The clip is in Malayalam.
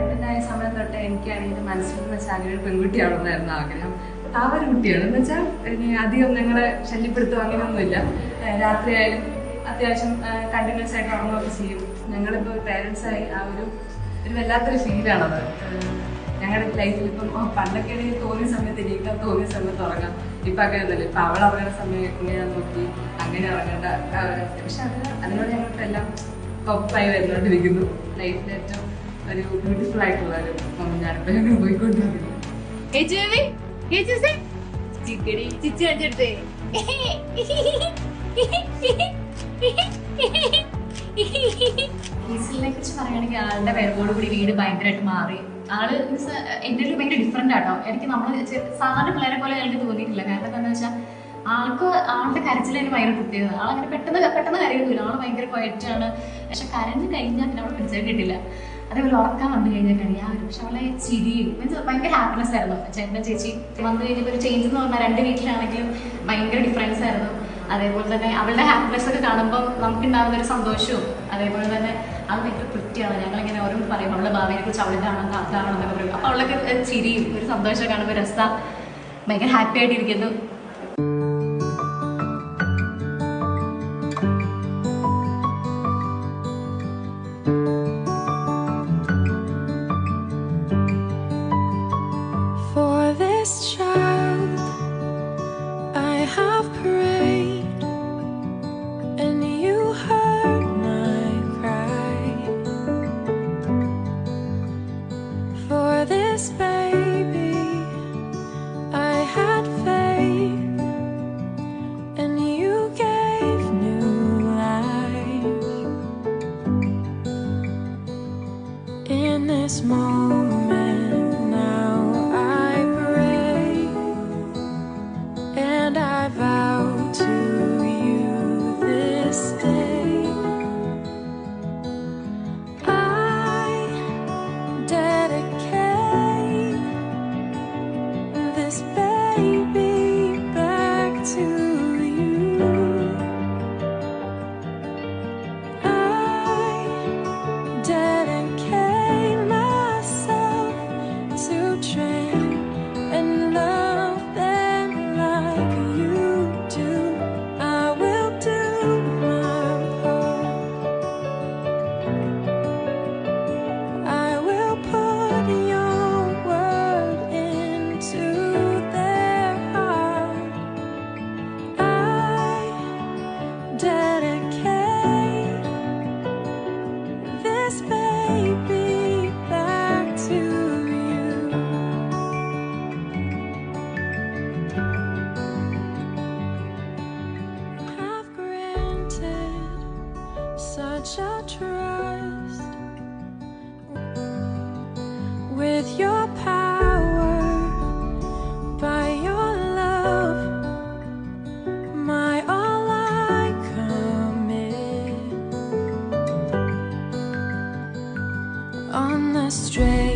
പ്രഗ്നന്റ് ആയ സമയം തൊട്ട് എനിക്കാണെങ്കിൽ മനസ്സിലെന്ന് വെച്ചാൽ അങ്ങനെ ഒരു പെൺകുട്ടിയാണെന്നായിരുന്നു ആഗ്രഹം. ആ ഒരു കുട്ടിയാണ് എന്ന് വെച്ചാൽ അധികം ഞങ്ങളെ ശല്യപ്പെടുത്തുക അങ്ങനെയൊന്നുമില്ല. രാത്രിയായാലും അത്യാവശ്യം കണ്ടിന്യൂസ് ആയിട്ട് ഉറങ്ങുകയൊക്കെ ചെയ്യും. ഞങ്ങളിപ്പോൾ പേരൻസായി ആ ഒരു വല്ലാത്തൊരു ഫീലാണത് ഞങ്ങളുടെ ലൈഫിൽ. ഇപ്പം പണ്ടൊക്കെ തോന്നിയ സമയത്ത് എണീക്കാൻ, തോന്നിയ സമയത്ത് ഉറങ്ങാം. ഇപ്പം അങ്ങനെയൊന്നുമില്ല. ഇപ്പം അവൾ ഉറങ്ങുന്ന സമയം ഇങ്ങനെ നോക്കി അങ്ങനെ ഉറങ്ങേണ്ട. പക്ഷെ അതിനോട് ഞങ്ങൾക്ക് എല്ലാം പപ്പായി വരുന്നോണ്ടിരിക്കുന്നു. ലൈഫിൽ ഏറ്റവും ഒരു ബ്യൂട്ടിഫുൾ ആയിട്ടുള്ള ഒരു ഞാനിപ്പോൾ ഞങ്ങൾ പോയിക്കൊണ്ടിരിക്കുന്നു. ഈസിലിനെ കുറിച്ച് പറയുകയാണെങ്കിൽ ആളുടെ വരവോടുകൂടി വീട് ഭയങ്കരമായിട്ട് മാറി. ആള് എൻ്റെ ഒരു ഭയങ്കര ഡിഫറെൻ്റ് ആട്ടോ. എനിക്ക് നമ്മൾ സാധാരണ പിള്ളേരെ പോലെ എനിക്ക് തോന്നിയിട്ടില്ല. കാരണം എന്താണെന്ന് വെച്ചാൽ ആളുടെ കരച്ചിൽ എനിക്ക് ഭയങ്കര പ്രത്യേകത. ആളങ്ങനെ പെട്ടെന്ന് കരയൊന്നുമില്ല. ആള് ഭയങ്കര ക്വയറ്റാണ്. പക്ഷെ കരഞ്ഞ് കഴിഞ്ഞാൽ പിന്നെ അവളെ പിടിച്ചാൽ കിട്ടില്ല. അതേപോലെ ഉറക്കാൻ വന്നു കഴിഞ്ഞാൽ കഴിയാം. പക്ഷെ അവളെ ചിരിയും മീൻസ് ഭയങ്കര ഹാപ്പിനെസ് ആയിരുന്നു. ചേട്ടൻ്റെ ചേച്ചി വന്നു കഴിഞ്ഞപ്പോൾ ഒരു ചേഞ്ച് എന്ന് പറഞ്ഞാൽ 2 വീട്ടിലാണെങ്കിലും ഭയങ്കര ഡിഫറൻസ് ആയിരുന്നു. അതേപോലെ തന്നെ അവളുടെ ഹാപ്പിനെസ് ഒക്കെ കാണുമ്പോൾ നമുക്കുണ്ടാകുന്ന ഒരു സന്തോഷവും, അതേപോലെ തന്നെ അത് ഭയങ്കര കൃത്യമാണ്. ഞങ്ങളിങ്ങനെ ഓരോന്ന് പറയും അവളുടെ ഭാവിയെ കുറിച്ച്, അവളുടെ ആണോ കാക്കാണോ എന്നൊക്കെ പറയും. അപ്പോൾ അവളൊക്കെ ചിരിയും ഒരു സന്തോഷം കാണുമ്പോൾ രസം, ഭയങ്കര happy ആയിട്ടിരിക്കുന്നു. Such a trust with your power, by your love, my all I commit on the straight